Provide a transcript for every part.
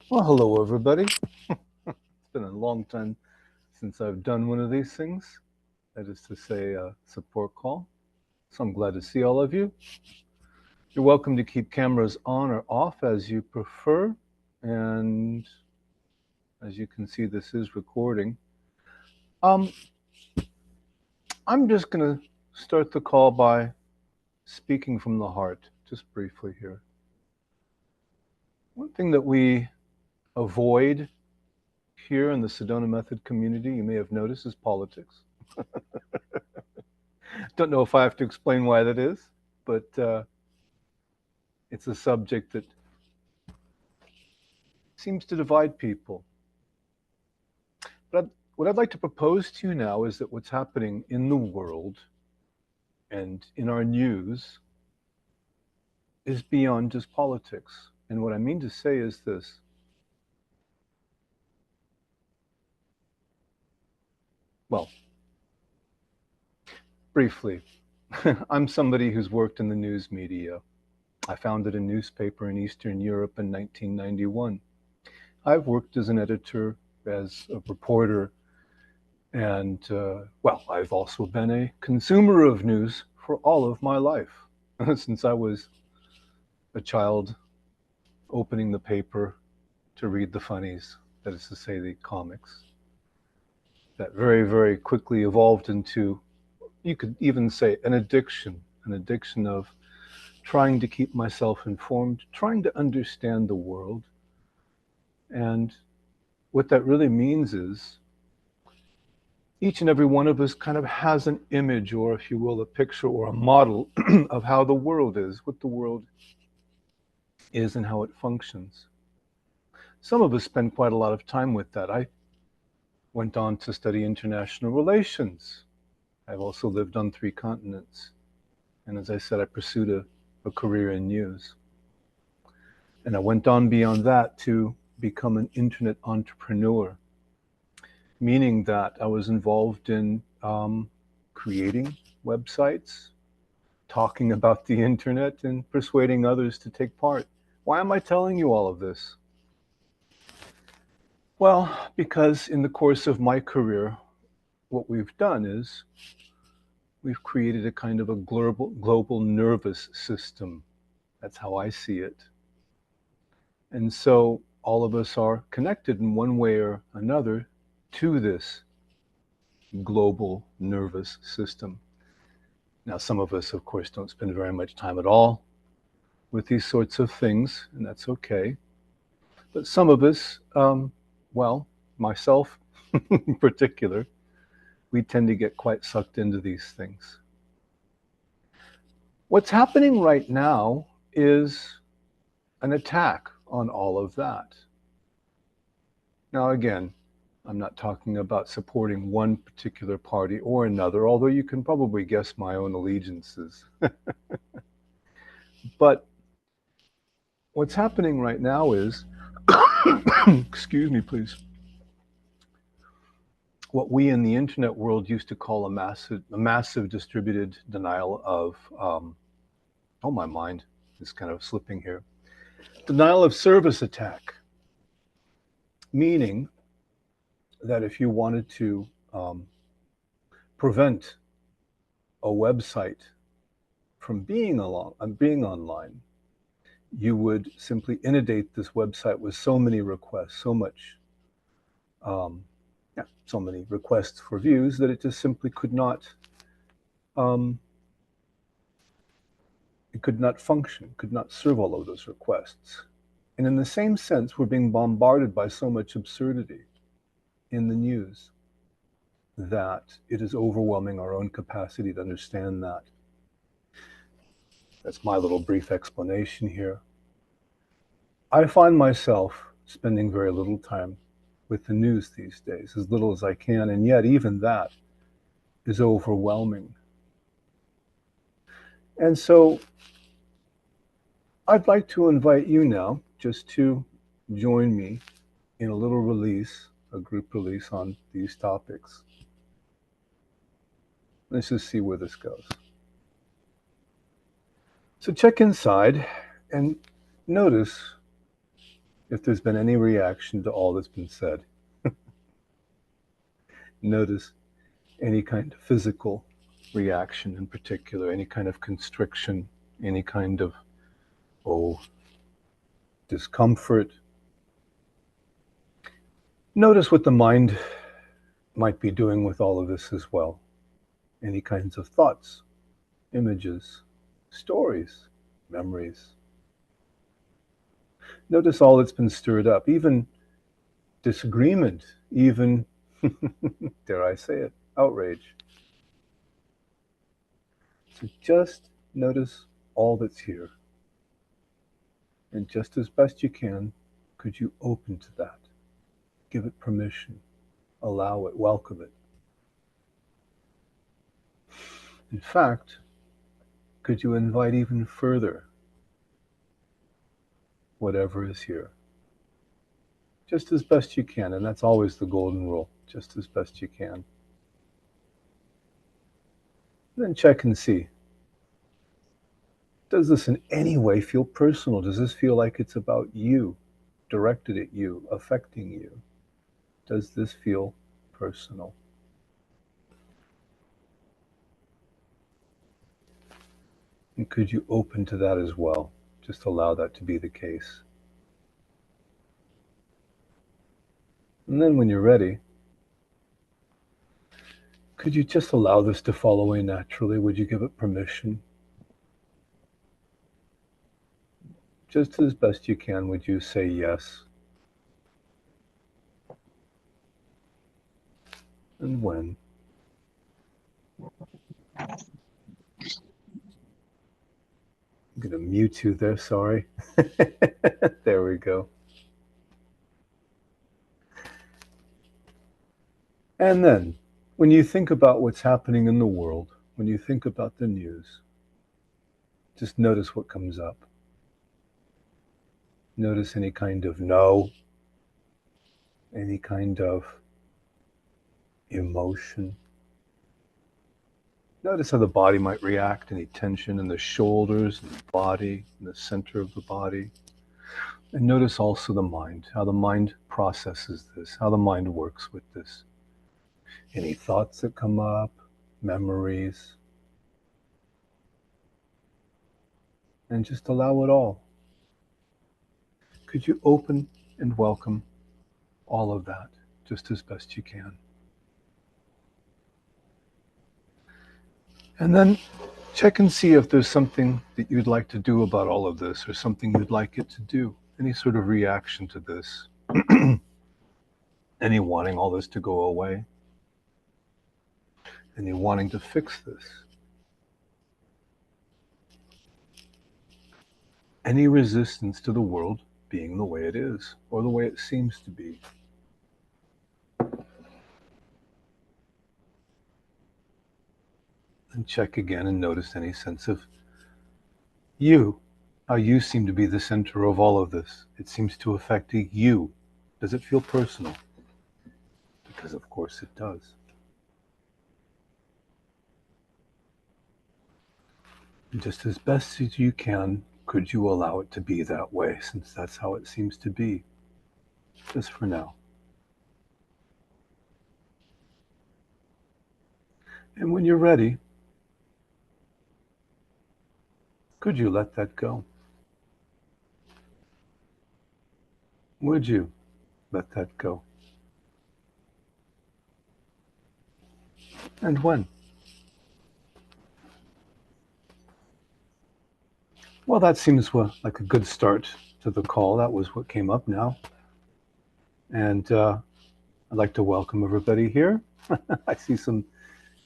Well, hello, everybody. It's been a long time since I've done one of these things. That is to say, a support call. So I'm glad to see all of you. You're welcome to keep cameras on or off as you prefer. And as you can see, this is recording. Um, I'm just going to start the call by speaking from the heart, just briefly here. One thing that we avoid here in the Sedona Method community, you may have noticed, is politics. Don't know if I have to explain why that is, but it's a subject that seems to divide people. But what I'd like to propose to you now is that what's happening in the world and in our news is beyond just politics. And what I mean to say is this. Well, briefly, I'm somebody who's worked in the news media. I founded a newspaper in Eastern Europe in 1991. I've worked as an editor, as a reporter, and well, I've also been a consumer of news for all of my life, since I was a child opening the paper to read the funnies, that is to say, the comics. That very, very quickly evolved into, you could even say, an addiction of trying to keep myself informed, trying to understand the world. And what that really means is each and every one of us kind of has an image, or if you will, a picture or a model of how the world is, what the world is, and how it functions. Some of us spend quite a lot of time with that. I went on to study international relations. I've also lived on 3 continents. And as I said, I pursued a career in news. And I went on beyond that to become an internet entrepreneur, meaning that I was involved in creating websites, talking about the internet, and persuading others to take part. Why am I telling you all of this? Well, because in the course of my career, what we've done is we've created a kind of a global nervous system. That's how I see it. And so all of us are connected in one way or another to this global nervous system. Now, some of us, of course, don't spend very much time at all with these sorts of things, and that's okay. But some of us, well, myself in particular, we tend to get quite sucked into these things. What's happening right now is an attack on all of that. Now, again, I'm not talking about supporting one particular party or another, although you can probably guess my own allegiances. But what's happening right now is, excuse me, please, what we in the internet world used to call a massive distributed denial of, oh, my mind is kind of slipping here, denial of service attack, meaning that if you wanted to prevent a website from being online, you would simply inundate this website with so many requests, um, so many requests for views that it just simply um, it could not function, could not serve all of those requests. And in the same sense, we're being bombarded by so much absurdity in the news that it is overwhelming our own capacity to understand that. That's my little brief explanation here. I find myself spending very little time with the news these days, as little as I can, and yet even that is overwhelming. And so I'd like to invite you now just to join me in a little release, a group release on these topics. Let's just see where this goes. So check inside and notice if there's been any reaction to all that's been said. Notice any kind of physical reaction in particular, any kind of constriction, any kind of, oh, discomfort. Notice what the mind might be doing with all of this as well. Any kinds of thoughts, images, stories, memories. Notice all that's been stirred up, even disagreement, even, dare I say it, outrage. So just notice all that's here. And just as best you can, could you open to that? Give it permission, allow it, welcome it. In fact, could you invite even further whatever is here? Just as best you can, and that's always the golden rule, just as best you can. Then check and see. Does this in any way feel personal? Does this feel like it's about you, directed at you, affecting you? Does this feel personal? And could you open to that as well? Just allow that to be the case. And then when you're ready, could you just allow this to fall away naturally? Would you give it permission? Just as best you can, would you say yes? And when? I'm going to mute you there, sorry. There we go. And then, when you think about what's happening in the world, when you think about the news, just notice what comes up. Notice any kind of no, any kind of emotion. Notice how the body might react, any tension in the shoulders, and the body, in the center of the body. And notice also the mind, how the mind processes this, how the mind works with this. Any thoughts that come up, memories. And just allow it all. Could you open and welcome all of that, just as best you can? And then check and see if there's something that you'd like to do about all of this, or something you'd like it to do. Any sort of reaction to this. Any wanting all this to go away. Any wanting to fix this. Any resistance to the world being the way it is, or the way it seems to be. And check again and notice any sense of you, how you seem to be the center of all of this. It seems to affect you. Does it feel personal? Because of course it does. And just as best as you can, could you allow it to be that way, since that's how it seems to be, just for now. And when you're ready, could you let that go? Would you let that go? And when? Well, that seems like a good start to the call. That was what came up now. And I'd like to welcome everybody here. I see some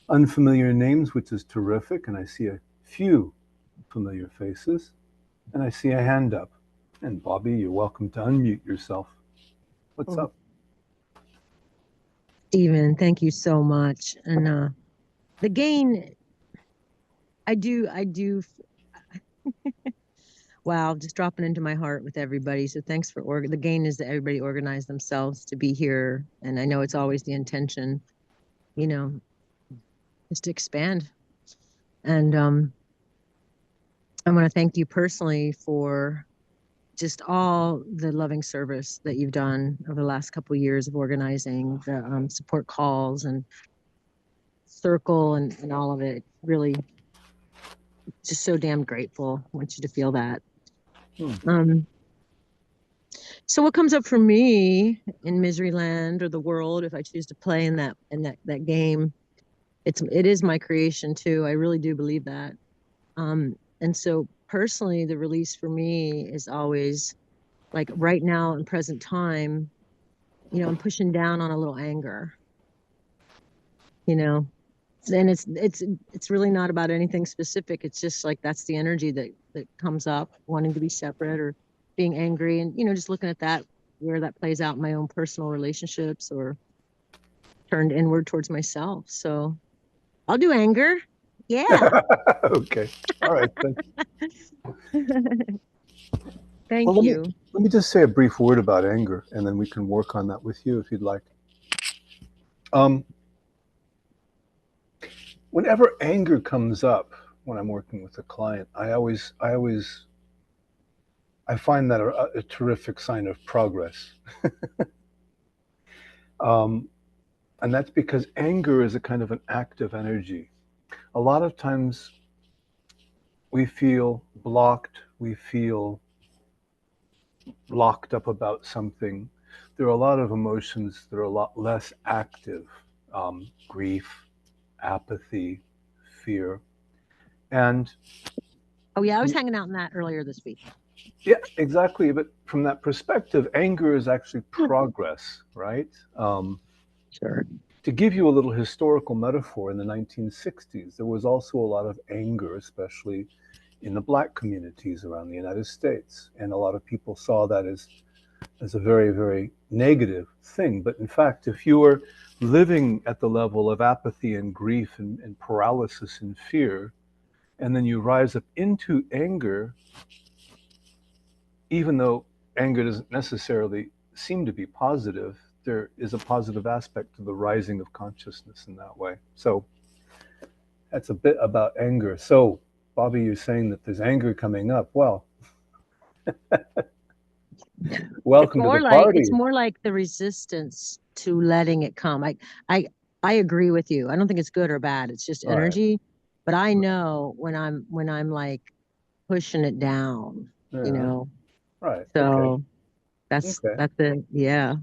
unfamiliar names, which is terrific. And I see a few familiar faces. And I see a hand up. And Bobby, you're welcome to unmute yourself. What's up? Stephen, thank you so much. And the gain, I do, wow, just dropping into my heart with everybody. So thanks for the gain is that everybody organized themselves to be here. And I know it's always the intention, is to expand. And I want to thank you personally for just all the loving service that you've done over the last couple of years of organizing the support calls and circle and all of it. Really, just so damn grateful. I want you to feel that. Um, so what comes up for me in Miseryland or the world, if I choose to play in that game, it is my creation too. I really do believe that. And so personally, the release for me is always like right now in present time, I'm pushing down on a little anger, you know, and it's really not about anything specific. It's just like, that's the energy that comes up, wanting to be separate or being angry. And, just looking at that, where that plays out in my own personal relationships or turned inward towards myself. So I'll do anger. Yeah. Okay. All right. Thank Well, you. let me just say a brief word about anger, and then we can work on that with you if you'd like. Whenever anger comes up when I'm working with a client, I find that a terrific sign of progress. And that's because anger is a kind of an active energy. A lot of times we feel blocked, we feel locked up about something. There are a lot of emotions that are a lot less active: grief, apathy, fear. And Oh yeah, I was hanging out in that earlier this week. yeah, exactly. But from that perspective, anger is actually progress, right? Sure. To give you a little historical metaphor, in the 1960s, there was also a lot of anger, especially in the black communities around the United States. And a lot of people saw that as a very, very negative thing. But in fact, if you were living at the level of apathy and grief and paralysis and fear, and then you rise up into anger, even though anger doesn't necessarily seem to be positive, there is a positive aspect to the rising of consciousness in that way. So that's a bit about anger. So, Bobby, you're saying that there's anger coming up. Well, welcome to the party. It's more like the resistance to letting it come. I agree with you. I don't think it's good or bad. It's just energy. Right. But I know when I'm like pushing it down, Right. So okay. that's it. Yeah.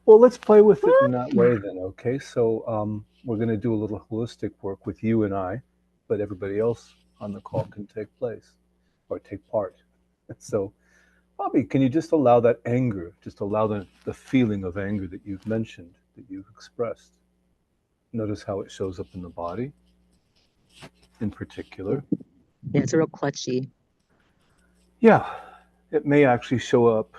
Well, let's play with it in that way then, okay? So we're going to do a little holistic work with you and I, but everybody else on the call can take place or take part. So, Bobby, can you just allow that anger, just allow the feeling of anger that you've mentioned, that you've expressed? Notice how it shows up in the body in particular. Yeah, it's a real clutchy. Yeah, it may actually show up,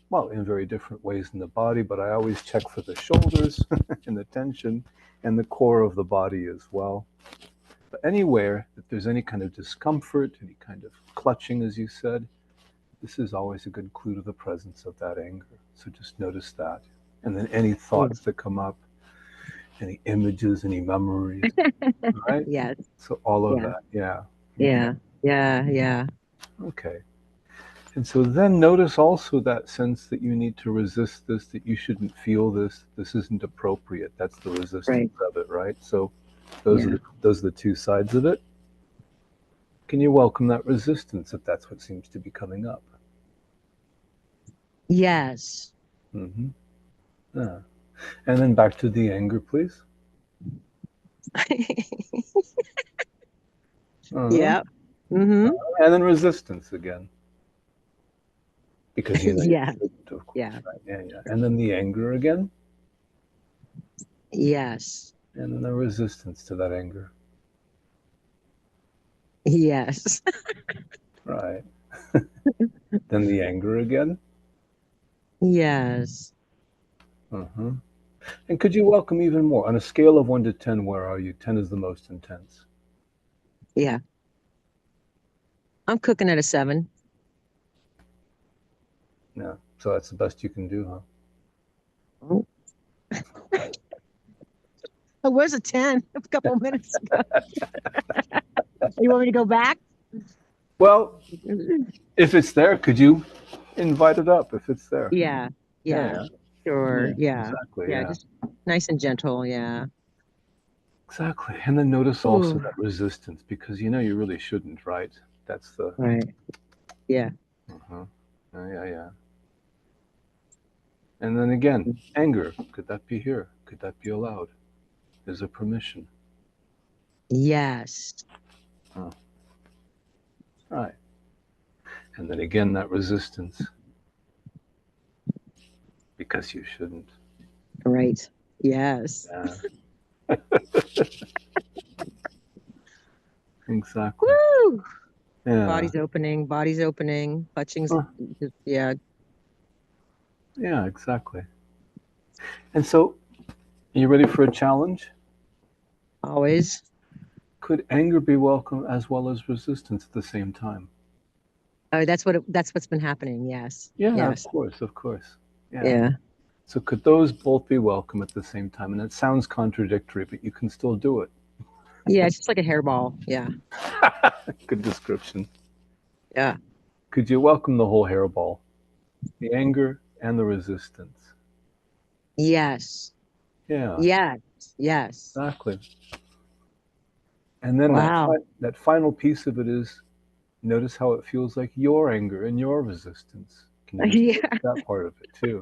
well, in very different ways in the body, but I always check for the shoulders and the tension and the core of the body as well. But anywhere that there's any kind of discomfort, any kind of clutching, as you said, this is always a good clue to the presence of that anger. So just notice that. And then any thoughts that come up, any images, any memories, right? Yes. So all of that, yeah. Yeah. Yeah. Yeah. Okay. And so then notice also that sense that you need to resist this, that you shouldn't feel this, this isn't appropriate. That's the resistance of it, right? So those are the two sides of it. Can you welcome that resistance if that's what seems to be coming up? Yes. Mm-hmm. Yeah. And then back to the anger, please. Yeah. Mm-hmm. And then resistance again. Because you know, yeah. Of course, right? Yeah. And then the anger again. Yes. And then the resistance to that anger. Yes. Right. Then the anger again. Yes. Uh-huh. And could you welcome even more? On a scale of 1 to 10, where are you? 10 is the most intense. Yeah. I'm cooking at a 7. Yeah. So that's the best you can do, huh? Oh. I was a 10 a couple of minutes ago. You want me to go back? Well, if it's there, could you Invite it up if it's there. Yeah. Yeah. Yeah, Sure. yeah, Yeah. exactly. Yeah. Yeah, Just nice and gentle. Yeah. exactly. And then notice also Ooh. that resistance because you know you really shouldn't, right? That's the. Right. Yeah. Uh-huh. Yeah, yeah. And then again, anger. Could that be here? Could that be allowed? Is there permission? Yes. Oh, right. And then again, that resistance because you shouldn't. Right. Yes. Yeah, exactly. Woo! Yeah. Body's opening, clutching's, Uh, yeah, yeah, exactly. And so, are you ready for a challenge? always. Could anger be welcome as well as resistance at the same time? Oh, that's what's been happening. Yes. Yeah, of Yes. course, of course. Yeah. Yeah. So, could those both be welcome at the same time? And it sounds contradictory, but you can still do it. Yeah. It's just like a hairball. Yeah. Good description. Yeah. Could you welcome the whole hairball, the anger and the resistance? Yes. Yeah, Yes. Yes. exactly. And then Wow. that final piece of it is notice how it feels like your anger and your resistance. Can you experience Yeah. that part of it too?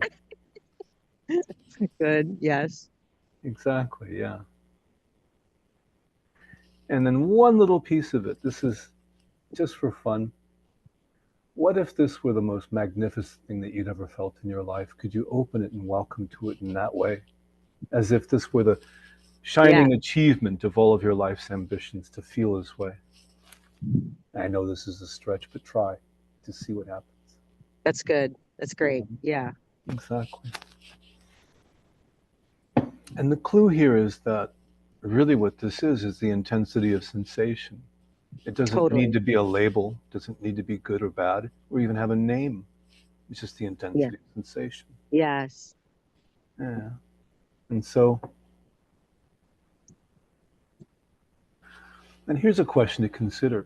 Good. Yes. Exactly, yeah. And then one little piece of it, this is just for fun. What if this were the most magnificent thing that you'd ever felt in your life? Could you open it and welcome to it in that way? As if this were the Yeah. shining achievement of all of your life's ambitions to feel this way. I know this is a stretch, but try to see what happens. That's good. That's great. Yeah. Exactly. And the clue here is that really what this is the intensity of sensation. It doesn't need Totally. to be a label, doesn't need to be good or bad, or even have a name. It's just the Yeah. intensity of sensation. Yes. Yeah. And so, and here's a question to consider.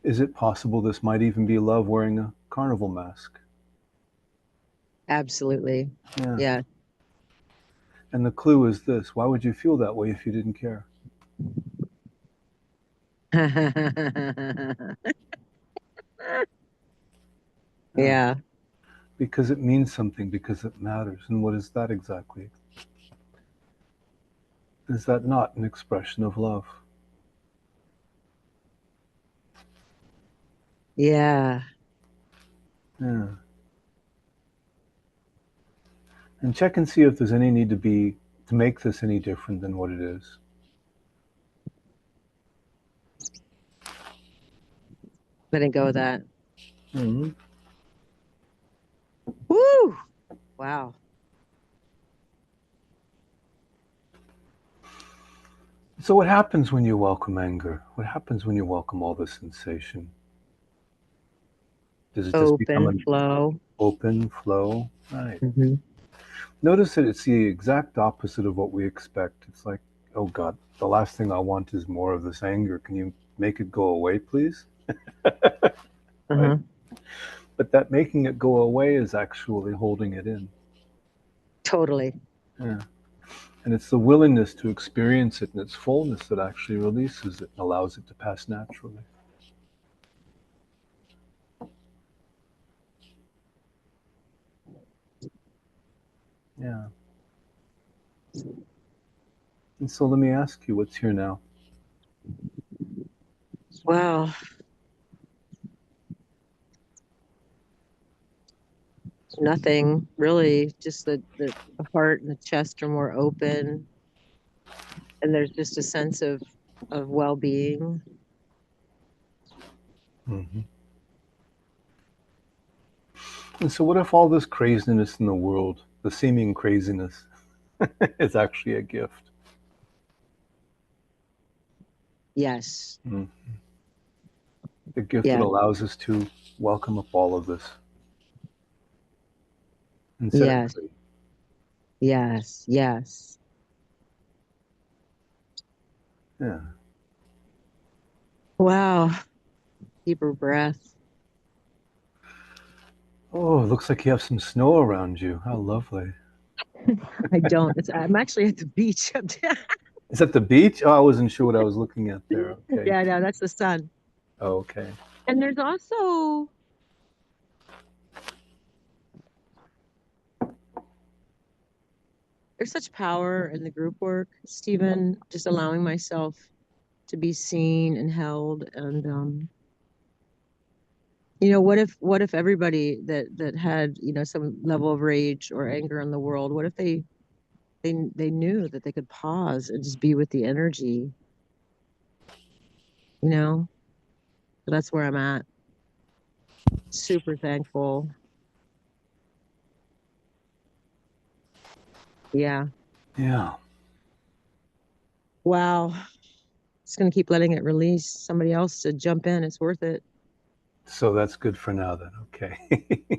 Is it possible this might even be love wearing a carnival mask? Absolutely. Yeah. Yeah. And the clue is this: why would you feel that way if you didn't care? Yeah. Yeah. Because it means something, because it matters. And what is that exactly? Is that not an expression of love? Yeah. Yeah. And check and see if there's any need to make this any different than what it is. Letting go of that. Mm-hmm. Woo! Wow. So what happens when you welcome anger? What happens when you welcome all the sensation? Does it just become Open an flow. open flow? Right. Hmm. Notice that it's the exact opposite of what we expect. It's like, oh God, the last thing I want is more of this anger. Can you make it go away, please? Right. Uh-huh. But that making it go away is actually holding it in. Totally. Yeah. And it's the willingness to experience it in its fullness that actually releases it and allows it to pass naturally. Yeah. And so let me ask you, what's here now? Wow. Nothing really. Just the heart and the chest are more open. And there's just a sense of well-being. Mm-hmm. And so, what if all this craziness in the world, the seeming craziness, is actually a gift? Yes. Mm. The gift that Yeah. allows us to welcome up all of this and set it Yes. free. Yes. Yes. Yeah. Wow. Deeper breath. Oh, it looks like you have some snow around you. How lovely. I don't. I'm actually at the beach. Is that the beach? Oh, I wasn't sure what I was looking at there. Okay. Yeah, no, that's the sun. Oh, okay. And there's also there's such power in the group work, Stephen, just allowing myself to be seen and held. And what if everybody that had, some level of rage or anger in the world, what if they knew that they could pause and just be with the energy, you know? So that's where I'm at. Super thankful. Yeah. Yeah. Wow. Just gonna keep letting it release. Somebody else to jump in. It's worth it. So that's good for now then. Okay.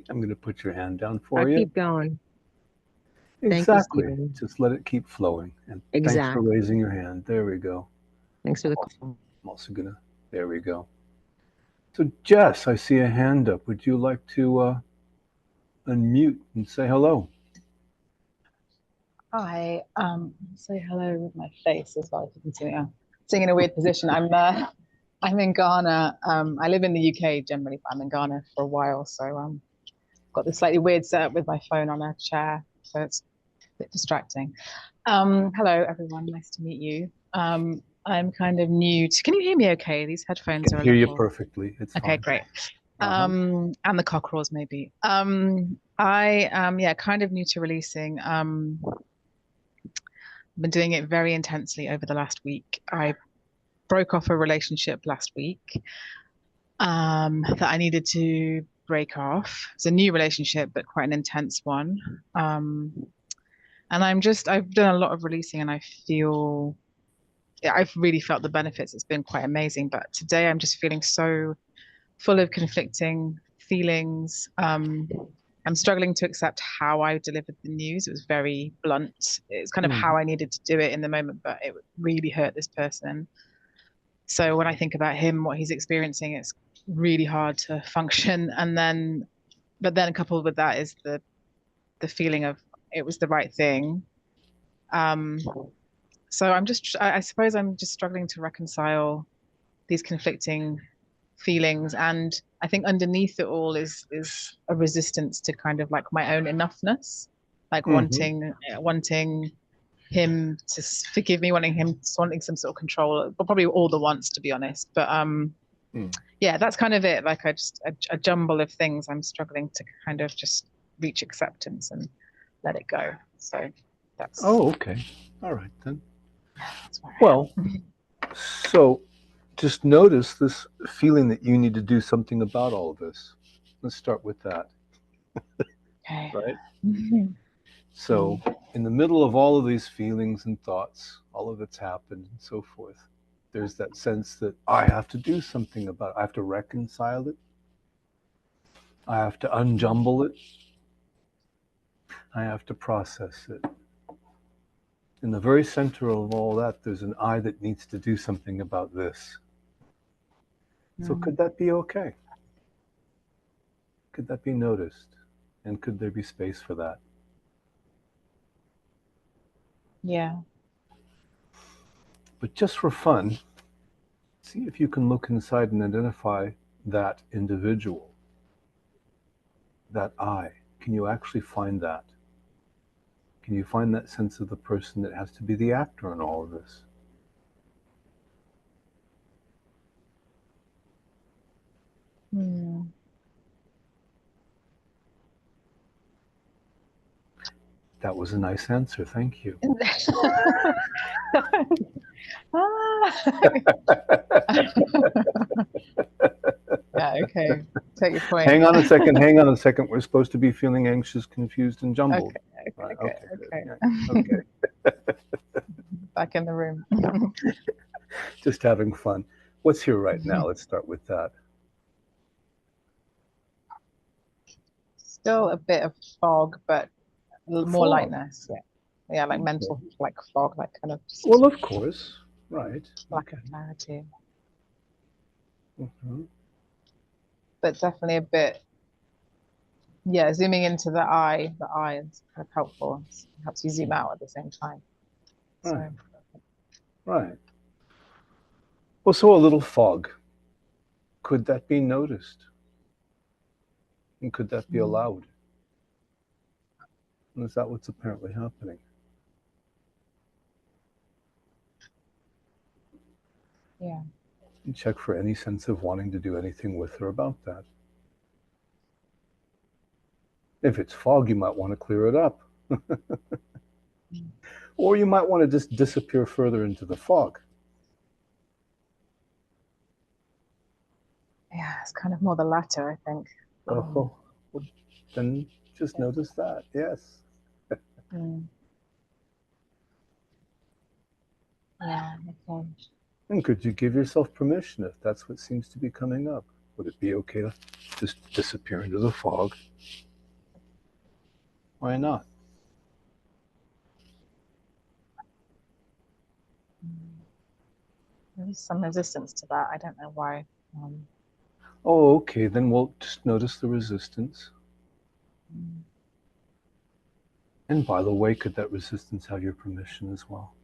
I'm going to put your hand down I for you. keep going. Thank you, Exactly. Stephen. Just let it keep flowing. And thanks for Exactly. raising your hand. There we go. Thanks for the call. I'm also going to, there we go. So, Jess, I see a hand up. Would you like to unmute and say hello? Hi. Say hello with my face as well. If you can see me, I'm sitting in a weird position. I'm in Ghana. I live in the UK generally, but I'm in Ghana for a while, so got this slightly weird setup with my phone on a chair, so it's a bit distracting. Hello everyone, nice to meet you. I'm kind of new to. Can you hear me? Okay, these headphones I are can a hear you little. perfectly. It's Okay, fine. great. Uh-huh. And the cockerels maybe. I am kind of new to releasing. Been doing it very intensely over the last week. I broke off a relationship last week that I needed to break off. It's a new relationship, but quite an intense one. And I've done a lot of releasing and I've really felt the benefits. It's been quite amazing. But today I'm just feeling so full of conflicting feelings. I'm struggling to accept how I delivered the news. It was very blunt. It's kind of how I needed to do it in the moment, but it really hurt this person. So when I think about him, what he's experiencing, it's really hard to function. But then coupled with that is the feeling of it was the right thing. Um, so I suppose I'm just struggling to reconcile these conflicting feelings, and I think underneath it all is a resistance to kind of like my own enoughness, like Mm-hmm. wanting him to forgive me, wanting some sort of control, but probably all the wants, to be honest. But yeah, that's kind of it. Like a jumble of things. I'm struggling to kind of just reach acceptance and let it go. So that's Oh, okay. All right then. that's where Well, I am. so just notice this feeling that you need to do something about all of this. Let's start with that, Okay. right? So, in the middle of all of these feelings and thoughts, all of it's happened and so forth, there's that sense that I have to do something about it. I have to reconcile it. I have to unjumble it. I have to process it. In the very center of all that, there's an I that needs to do something about this. So, could that be okay? Could that be noticed? And could there be space for that? Yeah. But just for fun, see if you can look inside and identify that individual, that I. Can you actually find that? Can you find that sense of the person that has to be the actor in all of this? Hmm. That was a nice answer. Thank you. Yeah, okay. Take your point. Hang on a second. Hang on a second. We're supposed to be feeling anxious, confused, and jumbled. Okay, Right. okay, Okay. Good. okay. Yeah. Okay. Back in the room. Just having fun. What's here right now? Let's start with that. Still a bit of fog, but more Fog. lightness. Yeah. Yeah, like Okay. mental, like fog, like kind of Well, just of course. Right. lack Okay. of clarity. Mm-hmm. But definitely a bit Yeah, zooming into the eye is kind of helpful. It helps you zoom out at the same time. So, Right. Right. Well, so a little fog. Could that be noticed? And could that be allowed? And is that what's apparently happening? yeah. And check for any sense of wanting to do anything with her about that. If it's fog, you might want to clear it up. Or you might want to just disappear further into the fog. Yeah, it's kind of more the latter, I think. Oh, well, then just notice that. Yes. Mm. Yeah, okay. And could you give yourself permission if that's what seems to be coming up? Would it be okay to just disappear into the fog? Why not? There's some resistance to that. I don't know why. Oh, okay. Then we'll just notice the resistance. And by the way, could that resistance have your permission as well?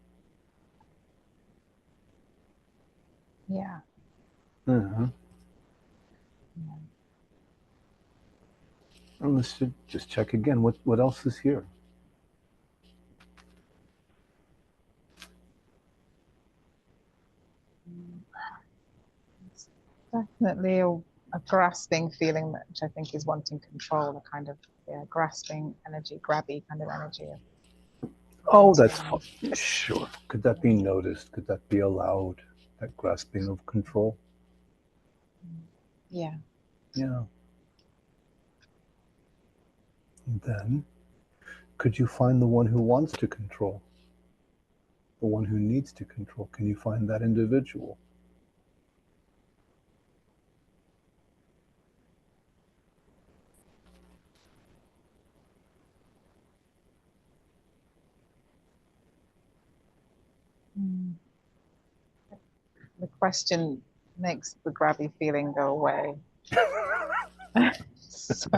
Yeah. Uh-huh. Yeah. And let's just check again. What else is here? It's definitely a grasping feeling, which I think is wanting control, a kind of grasping energy, grabby kind of energy. Oh, that's fine. Sure. Could that be noticed? Could that be allowed? That grasping of control? Yeah. Yeah. And then, could you find the one who wants to control? The one who needs to control? Can you find that individual? The question makes the grabby feeling go away. So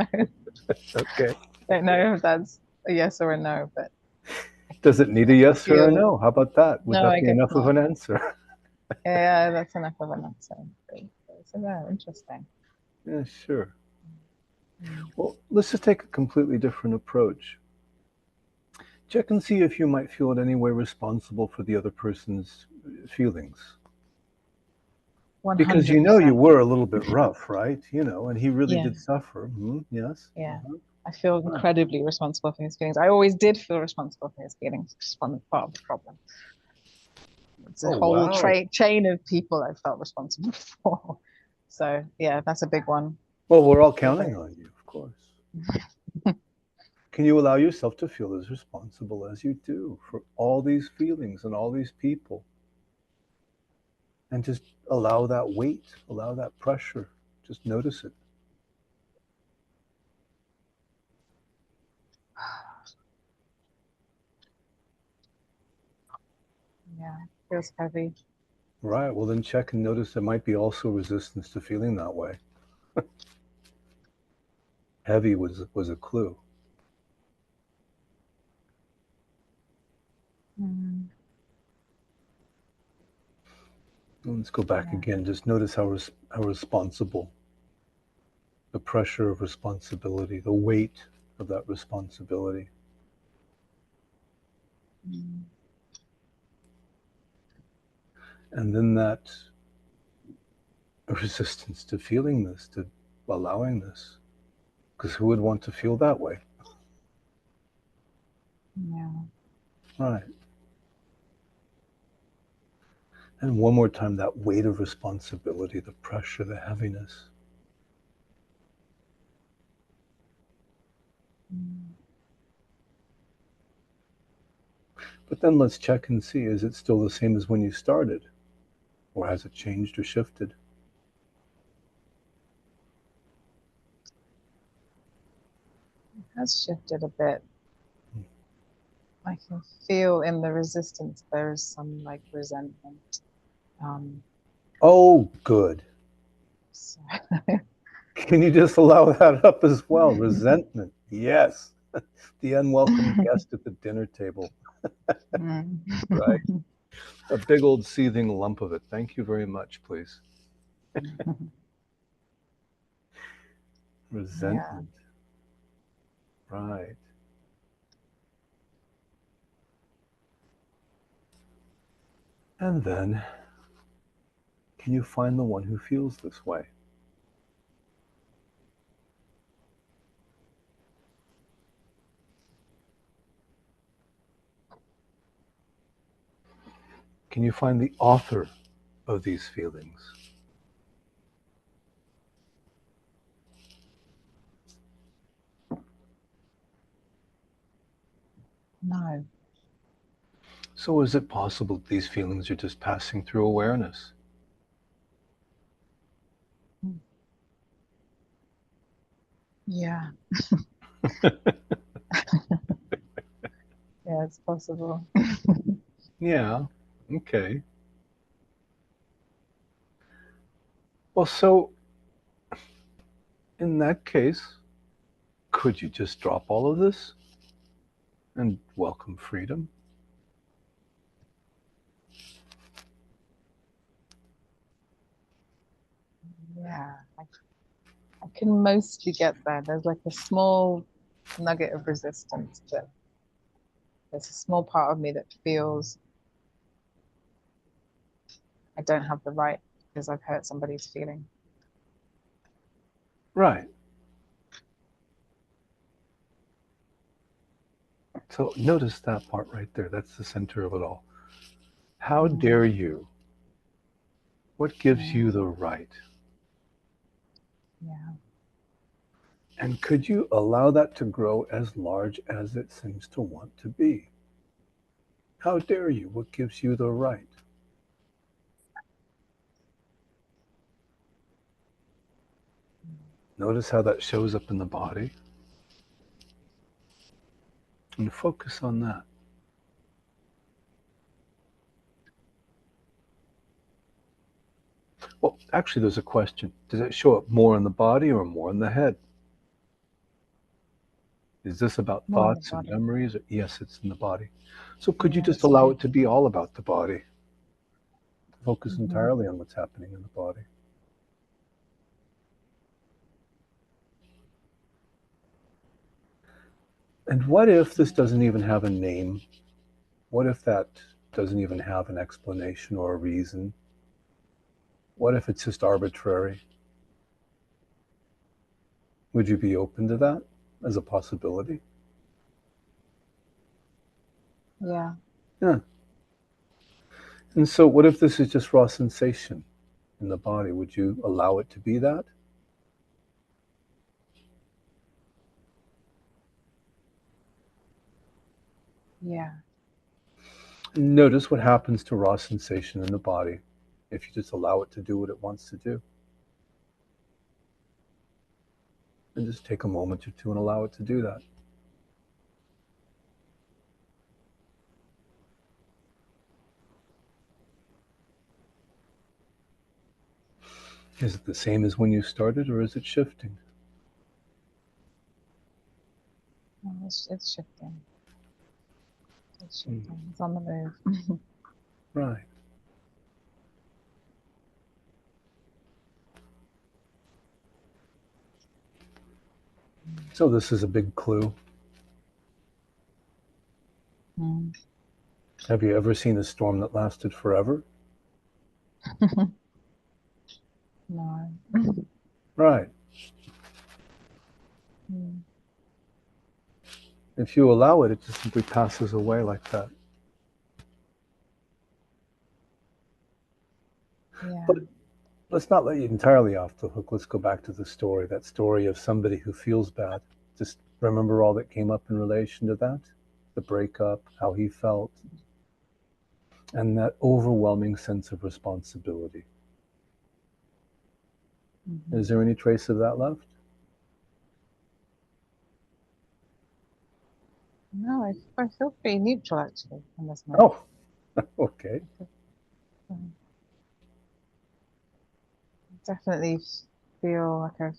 Okay. I don't know if that's a yes or a no, but Does it need a yes or a no? How about that? Would No, that I be guess enough of not. an answer? Yeah, that's enough of an answer. So no, interesting. Yeah, sure. Well, let's just take a completely different approach. Check and see if you might feel in any way responsible for the other person's feelings. Because you know you 100%. were a little bit rough, right? And he really Yeah, did suffer. Yes. yeah. I feel incredibly responsible for his feelings. I always did feel responsible for his feelings. It's just one part of the problem. It's a Oh, whole wow. chain of people I felt responsible for. So yeah, that's a big one. Well, we're all counting on you, of course. Can you allow yourself to feel as responsible as you do for all these feelings and all these people? And just allow that weight, allow that pressure. Just notice it. Yeah, feels heavy. Right. Well, then check and notice there might be also resistance to feeling that way. Heavy was a clue. Let's go back again. Just notice how responsible, the pressure of responsibility, the weight of that responsibility. And then that resistance to feeling this, to allowing this. Because who would want to feel that way? Yeah. Right. And one more time, that weight of responsibility, the pressure, the heaviness. But then let's check and see, is it still the same as when you started? Or has it changed or shifted? It has shifted a bit. I can feel in the resistance there's some like resentment. Oh, good. So Can you just allow that up as well? Resentment. Yes. The unwelcome guest at the dinner table. Right. A big old seething lump of it. Thank you very much, please. Resentment. Right. And then, can you find the one who feels this way? Can you find the author of these feelings? No. So is it possible that these feelings are just passing through awareness? Yeah. Yeah, it's possible. Yeah. Okay. Well, so in that case, could you just drop all of this and welcome freedom? Yeah. I can mostly get there. There's like a small nugget of resistance, but there's a small part of me that feels I don't have the right because I've hurt somebody's feeling. Right. So notice that part right there. That's the center of it all. How dare you? What gives you the right? Yeah. And could you allow that to grow as large as it seems to want to be? How dare you? What gives you the right? Notice how that shows up in the body. And focus on that. Well, actually, there's a question. Does it show up more in the body or more in the head? Is this about More in the thoughts and body. memories? Yes, it's in the body. So could you Yeah, just it's allow true. it to be all about the body? Focus entirely on what's happening in the body. And what if this doesn't even have a name? What if that doesn't even have an explanation or a reason? What if it's just arbitrary? Would you be open to that as a possibility? Yeah. Yeah. And so what if this is just raw sensation in the body? Would you allow it to be that? Yeah. Notice what happens to raw sensation in the body if you just allow it to do what it wants to do. And just take a moment or two and allow it to do that. Is it the same as when you started, or is it shifting? Oh, it's shifting. It's shifting. It's on the move. Right. So this is a big clue. Have you ever seen a storm that lasted forever? No. Right. If you allow it, it just simply passes away like that. Yeah. But let's not let you entirely off the hook. Let's go back to the story, that story of somebody who feels bad. Just remember all that came up in relation to that, the breakup, how he felt, and that overwhelming sense of responsibility. Is there any trace of that left? No, I feel pretty neutral actually on this moment. Oh, okay. Definitely feel like I've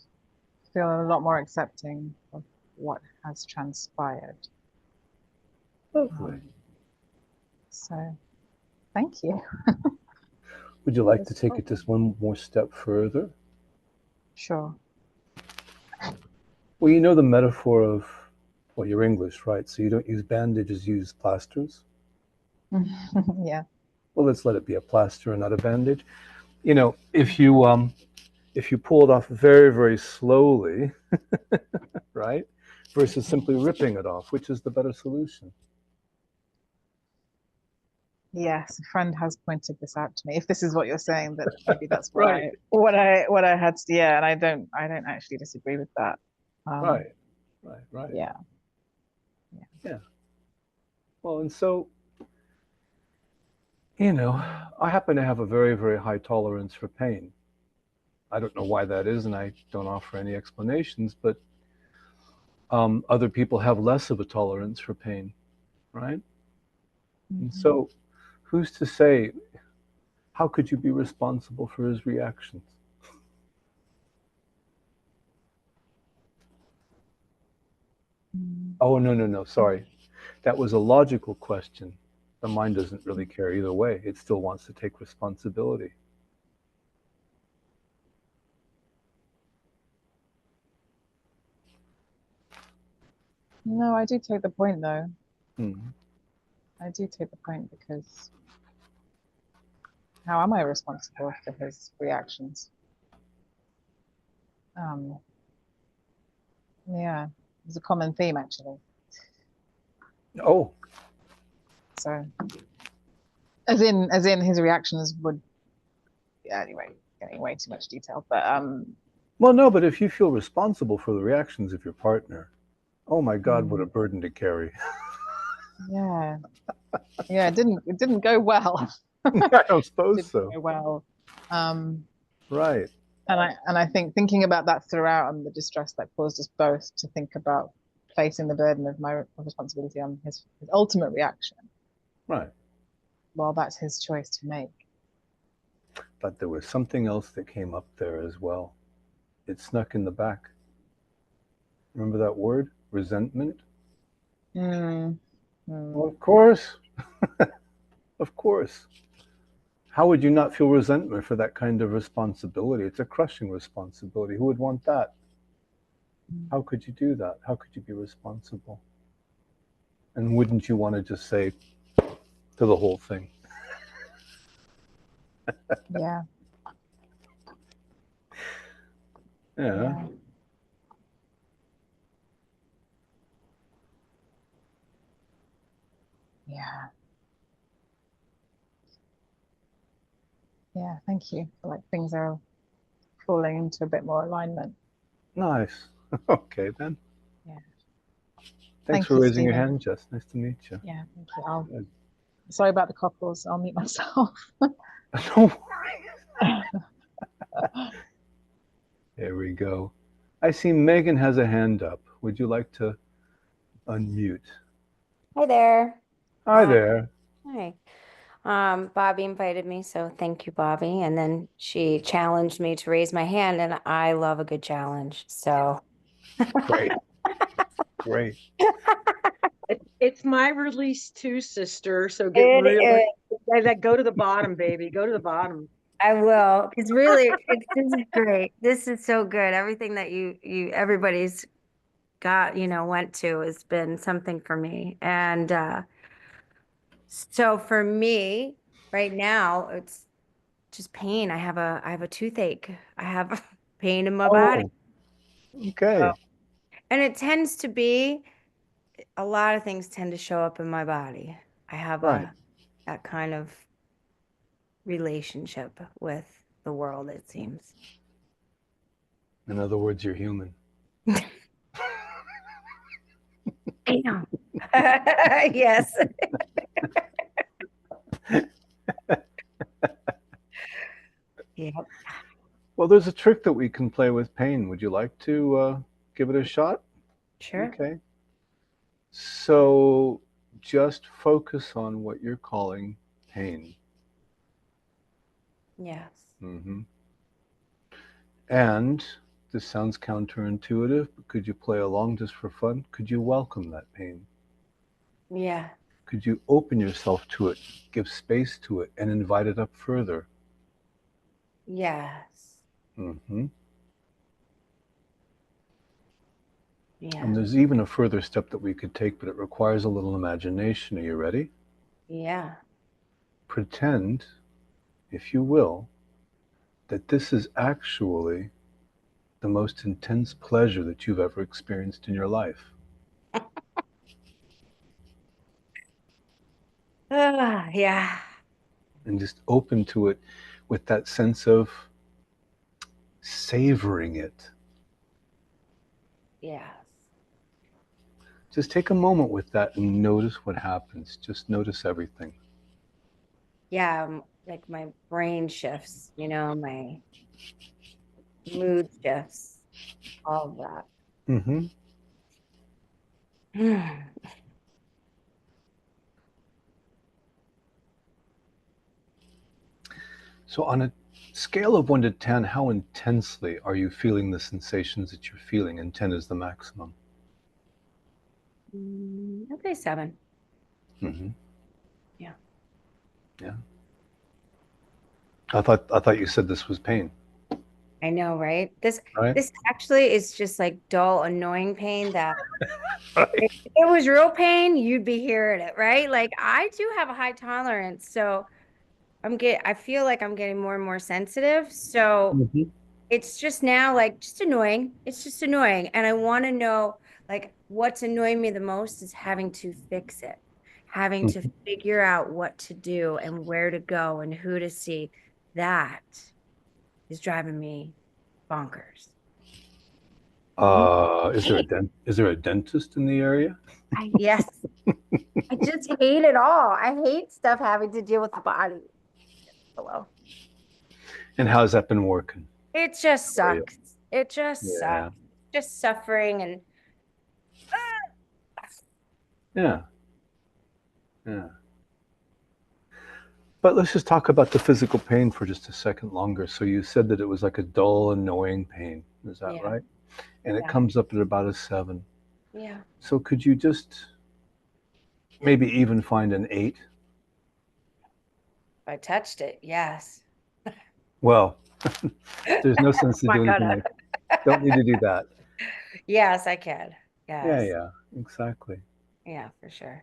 feel a lot more accepting of what has transpired. Lovely. So thank you. Would you like to take it just one more step further? Sure. Well, you know the metaphor of, well, you're English, right? So you don't use bandages, you use plasters. Yeah. Well, let's let it be a plaster and not a bandage. You know, if you pull it off very, very slowly, right, versus simply ripping it off, which is the better solution? Yes, a friend has pointed this out to me. If this is what you're saying, that maybe that's Right, what I had to, yeah, and I don't actually disagree with that. right, right. Yeah. Yeah. Well, and so, you know, I happen to have a very, very high tolerance for pain. I don't know why that is, and I don't offer any explanations, but other people have less of a tolerance for pain, right? And so, who's to say, how could you be responsible for his reactions? Oh, no, no, no, sorry. That was a logical question. The mind doesn't really care either way. It still wants to take responsibility. No, I do take the point though. Hmm. I do take the point because how am I responsible for his reactions? Yeah, it's a common theme actually. Oh, So, as in his reactions would, yeah, anyway, getting way too much detail, but well, no, but if you feel responsible for the reactions of your partner, oh my God, what a burden to carry. yeah, yeah, it didn't go well. I don't suppose Didn't so. go well. Um, Right. and I think thinking about that throughout and the distress that caused us both to think about placing the burden of my responsibility on his ultimate reaction. Right. Well, that's his choice to make. But there was something else that came up there as well. It snuck in the back. Remember that word? Resentment? Mm, Well, mm. of course. Of course. How would you not feel resentment for that kind of responsibility? It's a crushing responsibility. Who would want that? How could you do that? How could you be responsible? And wouldn't you want to just say to the whole thing? Yeah, Yeah. yeah, yeah, yeah. Thank you. I feel like things are falling into a bit more alignment. Nice. Okay, then. Yeah. Thanks Thank for you, raising your Stephen. hand, Jess. Nice to meet you. Yeah, thank you. I'll Good. sorry about the cockles. I'll mute myself. Don't worry. There we go. I see Megan has a hand up. Would you like to unmute? Hi there. Hi Uh, there. hi. Bobby invited me, so thank you, Bobby. And then she challenged me to raise my hand, and I love a good challenge. So Great. Great. It's my release too, sister. So get it really is. like go to the bottom, baby. Go to the bottom. I will. It's really, this is great. This is so good. Everything that everybody's got, went to has been something for me. And so for me, right now, it's just pain. I have a toothache. I have pain in my body. Oh, okay. And it tends to be a lot of things tend to show up in my body. I have Right. that kind of relationship with the world, it seems. In other words, you're human. I know. Yes. Yeah. Well, there's a trick that we can play with pain. Would you like to give it a shot? Sure. Okay. So just focus on what you're calling pain. Yes. Hmm. And This sounds counterintuitive, but could you play along just for fun? Could you welcome that pain? Yeah. Could you open yourself to it, give space to it, and invite it up further? Yes. Mm-hmm. Yeah. And there's even a further step that we could take, but it requires a little imagination. Are you ready? Yeah. Pretend, if you will, that this is actually the most intense pleasure that you've ever experienced in your life. Yeah. And just open to it with that sense of savoring it. Yes. Just take a moment with that and notice what happens. Just notice everything. Yeah. Like my brain shifts, my mood shifts, all of that. Mm-hmm. So on a scale of 1 to 10, how intensely are you feeling the sensations that you're feeling? And 10 is the maximum. Okay, 7. Mm-hmm. Yeah. Yeah. I thought you said this was pain, I know, right? This right? this actually is just like dull, annoying pain that Right. if it was real pain, you'd be hearing it, right? Like I do have a high tolerance, so I feel like I'm getting more and more sensitive. So Mm-hmm. it's just now like just annoying. It's just annoying. And I want to know like what's annoying me the most is having to fix it, having to Mm-hmm. figure out what to do and where to go and who to see. That is driving me bonkers. Is there a dentist in the area? Yes, I just hate it all. I hate stuff having to deal with the body. Hello. And how's that been working It just for you? sucks. It just Yeah. sucks. Just suffering and Yeah. Yeah. But let's just talk about the physical pain for just a second longer. So you said that it was like a dull, annoying pain. Is that yeah, right? And it yeah, comes up at about a 7. yeah. So could you just maybe even find an 8? If I touched it, yes. Well, there's no sense to My do God. anything like that. Don't need to do that. Yes, I can. Yeah, Yes. yeah, exactly. Yeah, for sure.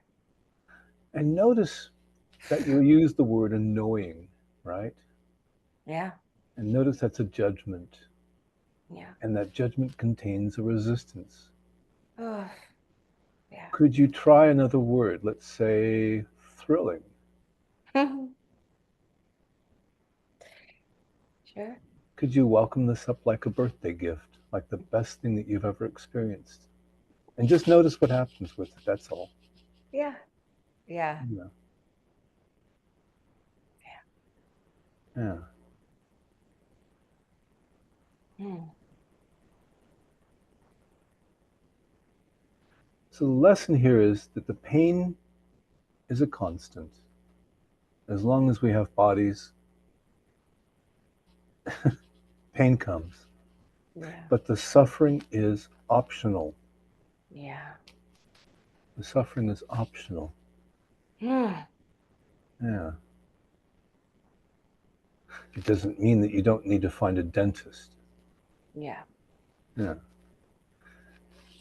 And notice that you use the word annoying, right? Yeah, And notice that's a judgment. yeah. And that judgment contains a resistance. Oh, yeah. Could you try another word? Let's say thrilling. Sure. Could you welcome this up like a birthday gift, like the best thing that you've ever experienced? And just notice what happens with it, that's all. Yeah. Yeah. Yeah. Yeah. Hmm. So the lesson here is that the pain is a constant. As long as we have bodies, pain comes. Yeah. But the suffering is optional. Yeah. The suffering is optional. Hmm. Yeah. It doesn't mean that you don't need to find a dentist. Yeah. Yeah.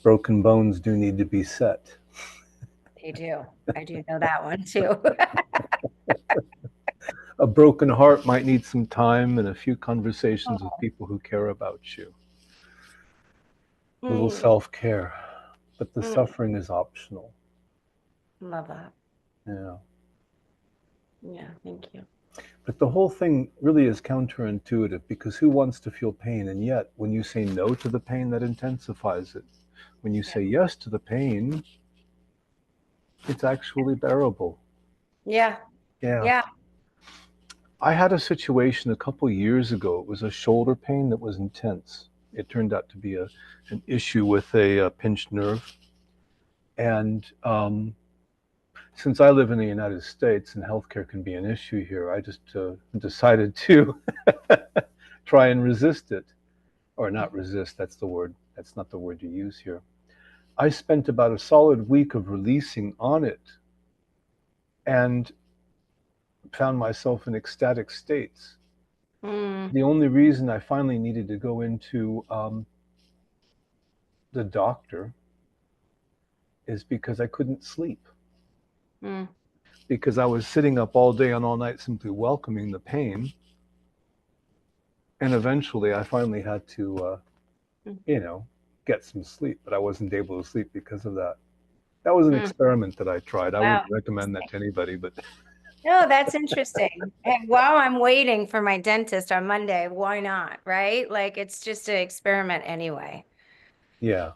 Broken bones do need to be set. They do. I do know that one too. A broken heart might need some time and a few conversations with Oh. people who care about you. A little Mm, self-care. But the mm. suffering is optional. Love that. Yeah. Yeah, thank you. But the whole thing really is counterintuitive because who wants to feel pain? And yet, when you say no to the pain, that intensifies it. When you say yes to the pain, it's actually bearable. Yeah. Yeah. Yeah. I had a situation a couple years ago. It was a shoulder pain that was intense. It turned out to be an issue with a pinched nerve. And since I live in the United States and healthcare can be an issue here, I just decided to try and resist it. or not resist, that's the word, that's not the word you use here. I spent about a solid week of releasing on it and found myself in ecstatic states. Mm, The only reason I finally needed to go into the doctor is because I couldn't sleep. mm, Because I was sitting up all day and all night simply welcoming the pain. And eventually I finally had to, mm, get some sleep, but I wasn't able to sleep because of that. That was an mm. experiment that I tried. I Wow. wouldn't recommend that to anybody, but No, that's interesting. And while I'm waiting for my dentist on Monday, why not? Right? Like it's just an experiment anyway. yeah.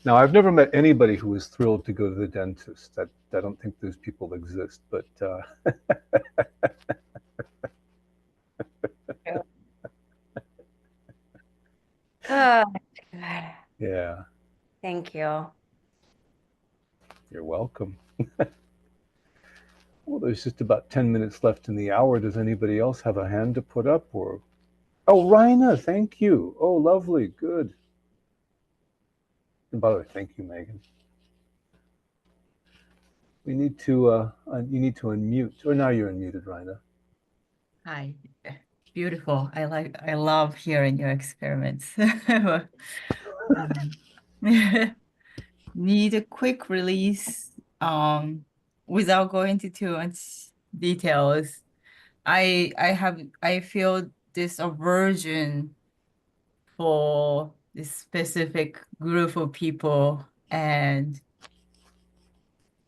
Now, I've never met anybody who was thrilled to go to the dentist. I don't think those people exist, but Yeah. Oh, God. yeah, Thank you. you're welcome. Well, there's just about 10 minutes left in the hour. Does anybody else have a hand to put up? Or oh, Rhina, thank you. Oh, lovely, good. And by the way, thank you, Megan. We need to you need to unmute. Or now you're unmuted, Rhina. Hi. Beautiful. I love hearing your experiments. Um, Need a quick release without going into too much details. I feel this aversion for this specific group of people, and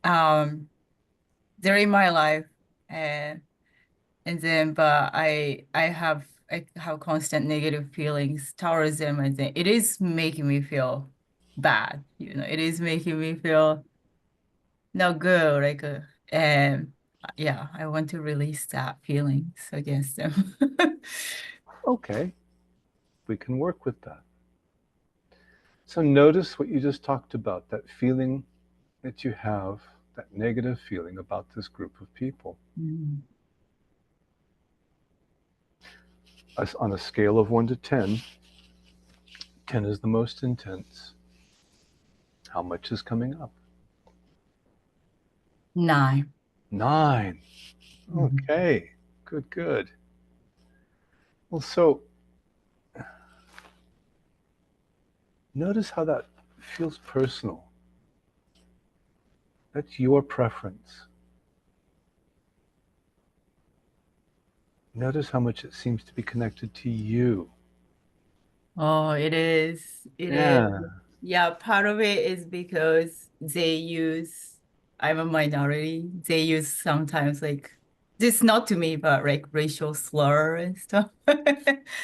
they're in my life, and then but I have constant negative feelings towards them, and then it is making me feel bad. It is making me feel not good. And yeah, I want to release that feelings against them. Okay, we can work with that. So notice what you just talked about, that feeling that you have, that negative feeling about this group of people. Mm. On a scale of 1 to 10, 10 is the most intense. How much is coming up? 9. 9. Mhm. Okay, good, good. Well, so notice how that feels personal. That's your preference. Notice how much it seems to be connected to you. Oh, it is. It is. Yeah. Yeah, part of it is because I'm a minority. They use sometimes like this, not to me, but like racial slur and stuff.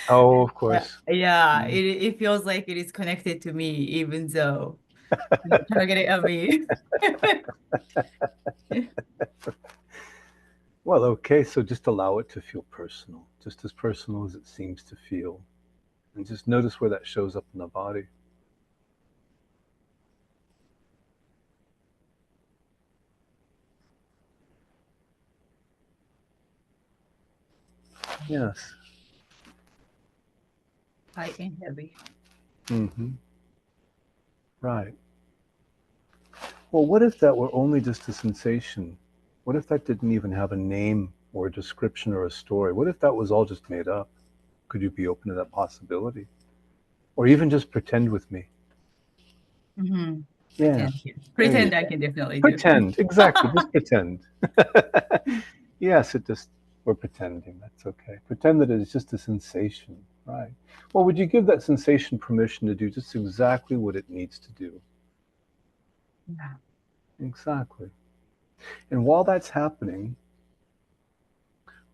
Oh, of Yeah, course. yeah, it feels like it is connected to me, even though it's targeted at me. Well, okay, so just allow it to feel personal, just as personal as it seems to feel. And just notice where that shows up in the body. Yes. High and heavy. Mm-hmm. Right. Well, what if that were only just a sensation? What if that didn't even have a name or a description or a story? What if that was all just made up? Could you be open to that possibility? Or even just pretend with me? Mm-hmm. Yeah, Pretend. there you Pretend I go. can definitely do. Pretend, exactly, just pretend. Yes, we're pretending, that's okay. Pretend that it's just a sensation, right? Well, would you give that sensation permission to do just exactly what it needs to do? Yeah. Exactly. And while that's happening,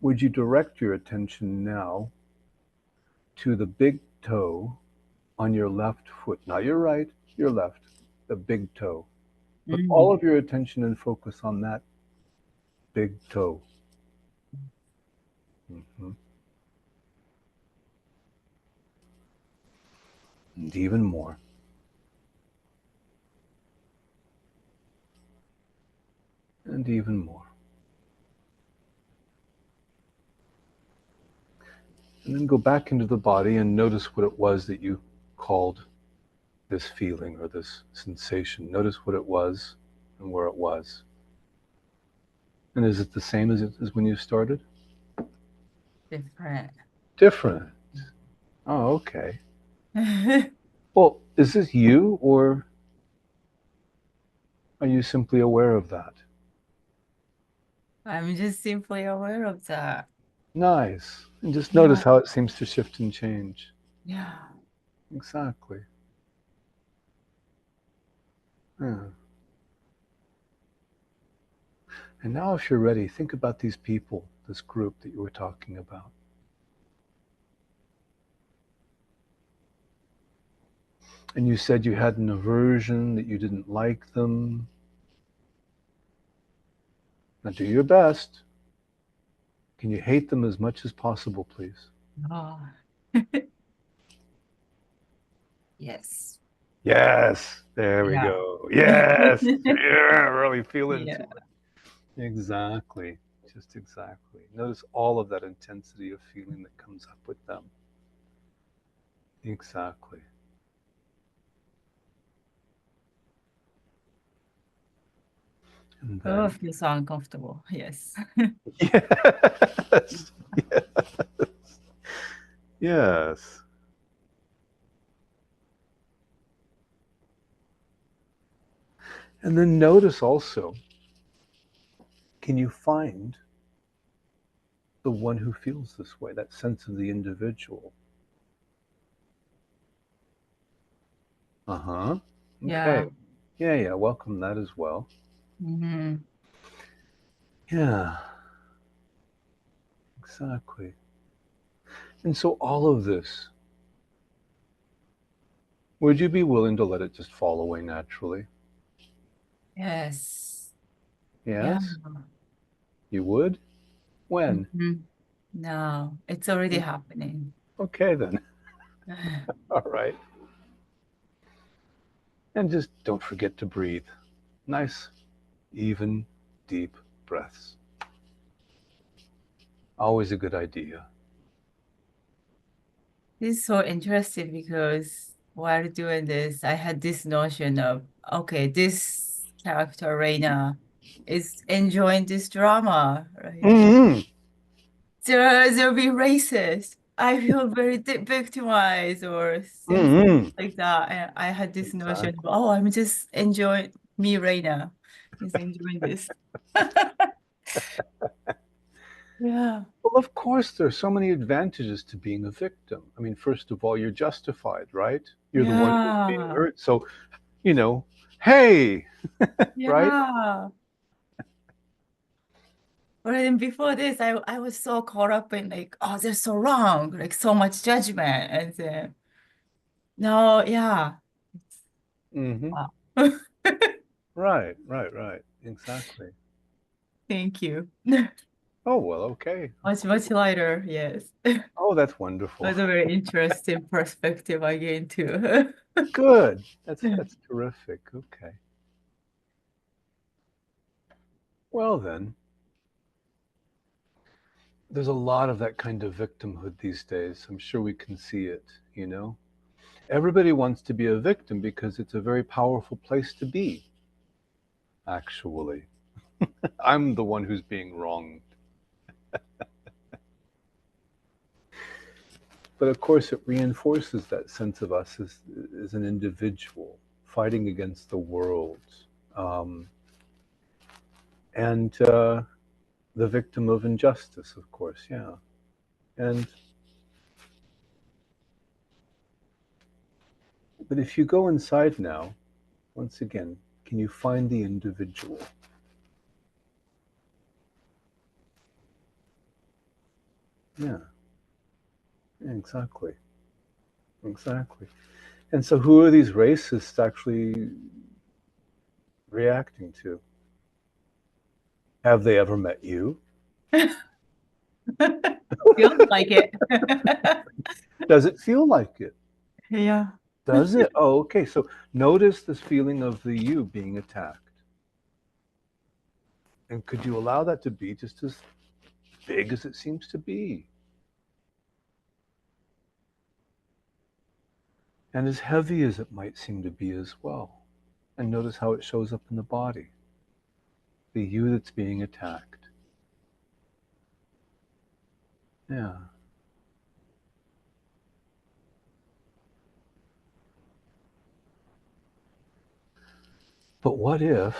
would you direct your attention now to the big toe on your left foot? Not your right, your left, the big toe. Put all Mm. of your attention and focus on that big toe. Mhm. And even more. And even more. And then go back into the body and notice what it was that you called this feeling or this sensation. Notice what it was and where it was. And is it the same as when you started? Different. Different. Oh, okay. Well, is this you, or are you simply aware of that? I'm just simply aware of that. Nice. And just Yeah. notice how it seems to shift and change. Yeah. Exactly. Yeah. And now, if you're ready, think about these people, this group that you were talking about. And you said you had an aversion, that you didn't like them. Now, do your best. Can you hate them as much as possible, please? Oh. Yes. Yes. There we Yeah. go. Yes. Yeah. Really feel into Yeah. it. Exactly. Just exactly. Notice all of that intensity of feeling that comes up with them. Exactly. And Oh, then, it feels so uncomfortable. Yes. yes. Yes. Yes. And then notice also, can you find the one who feels this way, that sense of the individual? Uh-huh. Yeah. Okay. Yeah, yeah, welcome that as well. Mm-hmm. Yeah, exactly. And so all of this, would you be willing to let it just fall away naturally? Yes. Yeah. Yes? You would? When? Mm-hmm. No, it's already happening. Okay then. All right. And just don't forget to breathe. Nice, even, deep breaths. Always a good idea. This is so interesting because while doing this, I had this notion of, okay, this character, Reina, is enjoying this drama, right? Mm-hmm. They'll be racist. I feel very victimized or things Mm-hmm. like that. And I had this notion of, Exactly. oh, I'm just enjoying me, Reina, is enjoying this. Yeah. Well, of course, there's so many advantages to being a victim. I mean, first of all, you're justified, right? You're the one who's being Yeah. hurt. So, you know, hey, right? Yeah. But then before this, I was so caught up in like, oh, they're so wrong, like so much judgment. And then, no, yeah. It's, Mm-hmm. wow. Right, right, right. Exactly. Thank you. Oh, well, okay. Of Much, course. much lighter. Yes. Oh, that's wonderful. That's a very interesting perspective I gained too. Good. That's terrific. Okay. Well, then, there's a lot of that kind of victimhood these days. I'm sure we can see it, you know? Everybody wants to be a victim because it's a very powerful place to be, actually. I'm the one who's being wronged. But of course, it reinforces that sense of us as an individual fighting against the world. Um, and the victim of injustice, of course, yeah. And but if you go inside now, once again, can you find the individual? Yeah, yeah, exactly. Exactly. And so who are these racists actually reacting to? Have they ever met you? Feels like it. Does it feel like it? Yeah. Does it? Oh, okay. So notice this feeling of the you being attacked. And could you allow that to be just as big as it seems to be? and as heavy as it might seem to be as well. And notice how it shows up in the body. The you that's being attacked. Yeah. But what if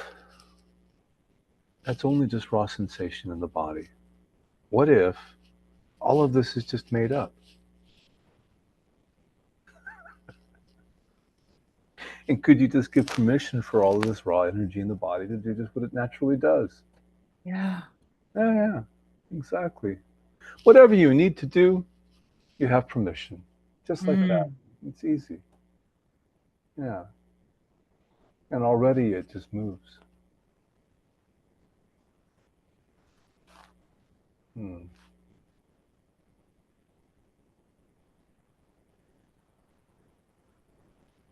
that's only just raw sensation in the body? What if all of this is just made up? And could you just give permission for all of this raw energy in the body to do just what it naturally does? Yeah. Yeah, exactly. Whatever you need to do, you have permission. Just like that. Mm. It's easy. Yeah. And already it just moves. Hmm.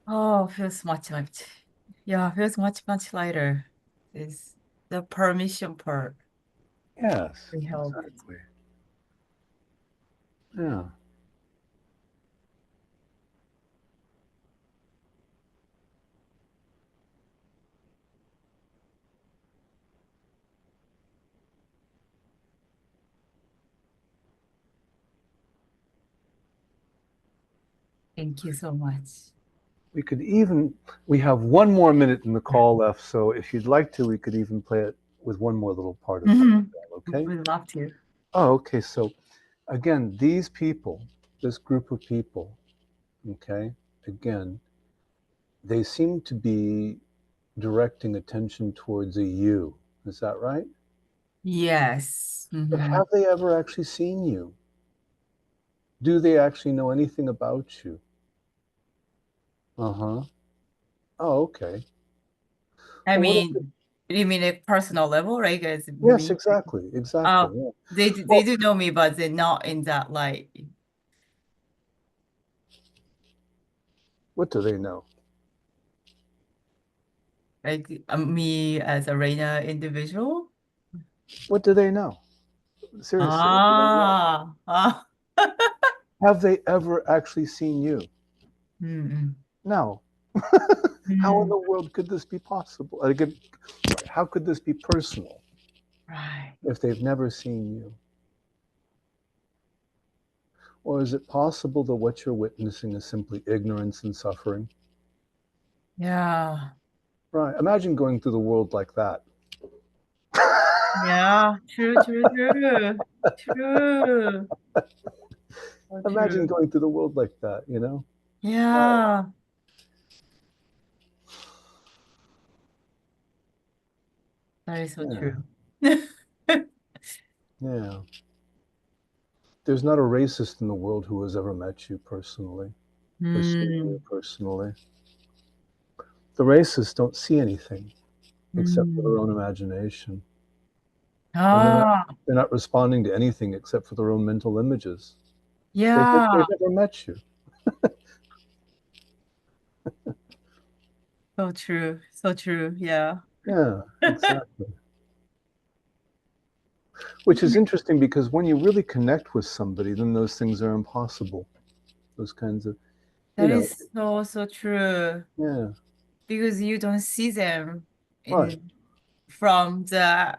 Oh, feels much. Yeah, feels much lighter. Is the permission part. Yes, We help. exactly. Yeah. Thank you so much. We have one more minute in the call left, so if you'd like to, we could even play it with one more little part of Mm-hmm. that, okay? We'd love to. Oh, okay. So again, these people, this group of people, okay, again, they seem to be directing attention towards a you. Is that right? Yes. But Mm-hmm. have they ever actually seen you? Do they actually know anything about you? Uh-huh. Oh, okay. I Well, what if mean, you mean a personal level, right? Because yes, me, exactly, exactly. oh, Yeah. they Well, do know me, but they're not in that light. what do they know? Like me as a Reina individual. What do they know? Seriously, what do they know? Ah. Have they ever actually seen you? Mm-mm. No. How in Mm. the world could this be possible? Again, how could this be personal Right. if they've never seen you? Or is it possible that what you're witnessing is simply ignorance and suffering? Yeah. Right. Imagine going through the world like that. Yeah. True. True. So Imagine true. going through the world like that, you know? Yeah. That is so Yeah. true. Yeah. There's not a racist in the world who has ever met you personally or seen you Mm. personally. The racists don't see anything except for their Mm. own imagination. And Ah. they're not responding to anything except for their own mental images. Yeah. They've never met you. So true. So true. Yeah. Yeah, exactly. Which is interesting because when you really connect with somebody, then those things are impossible. Those kinds of, you That know, is so true. yeah, Because you don't see them right, in from the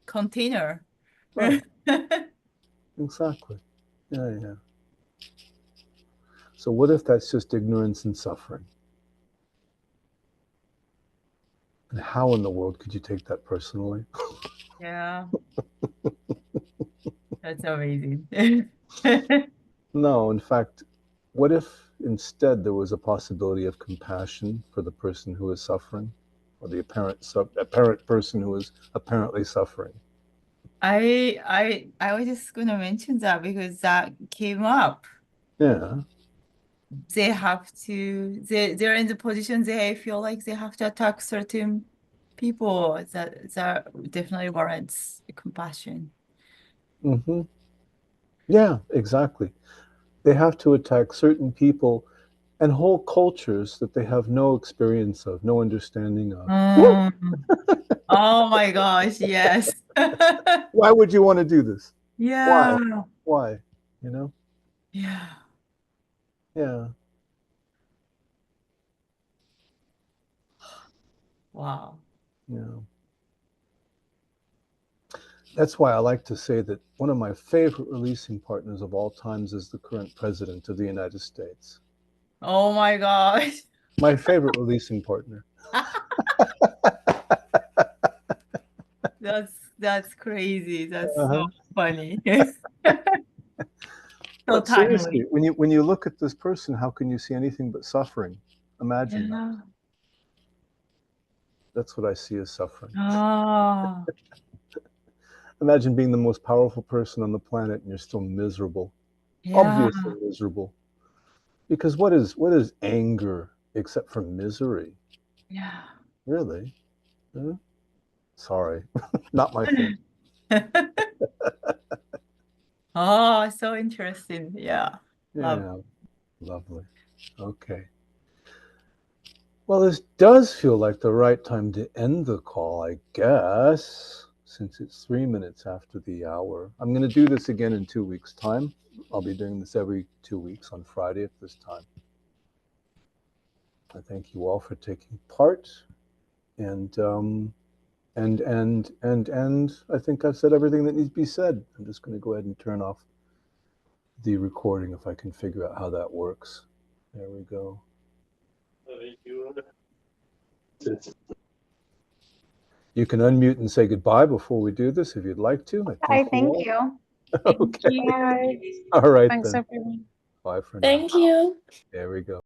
container. right, exactly. Yeah, yeah. So what if that's just ignorance and suffering? And how in the world could you take that personally? Yeah, that's amazing. No, in fact, what if instead there was a possibility of compassion for the person who is suffering, or the apparent person who is apparently suffering? I was just gonna mention that because that came up. Yeah. They have to they're in the position they feel like they have to attack certain people that definitely warrants compassion. Mm-hmm. Yeah, exactly. They have to attack certain people and whole cultures that they have no experience of, no understanding of. Mm. Oh my gosh, yes. Why would you want to do this? Why? Yeah. Why? You know? Yeah. Yeah. Wow. Yeah. That's why I like to say that one of my favorite releasing partners of all times is the current president of the United States. Oh my gosh. My favorite releasing partner. That's crazy. That's so Uh-huh. funny. So But seriously, timely. when you look at this person, how can you see anything but suffering? Imagine that. Yeah. That's what I see as suffering. Oh, Imagine being the most powerful person on the planet and you're still miserable. yeah. Obviously miserable. Because what is anger except for misery? Yeah. Really? Huh? Sorry, not my thing. Oh, so interesting. Yeah. Love. Yeah, lovely. Okay. Well, this does feel like the right time to end the call, I guess, since it's 3 minutes after the hour. I'm going to do this again in 2 weeks' time. I'll be doing this every 2 weeks on Friday at this time. I thank you all for taking part, and I think I've said everything that needs to be said. I'm just going to go ahead and turn off the recording if I can figure out how that works. There we go. You can unmute and say goodbye before we do this if you'd like to. I thank you. Okay. Bye. All right Thanks, then. everyone. Bye for now. Thank you. There we go.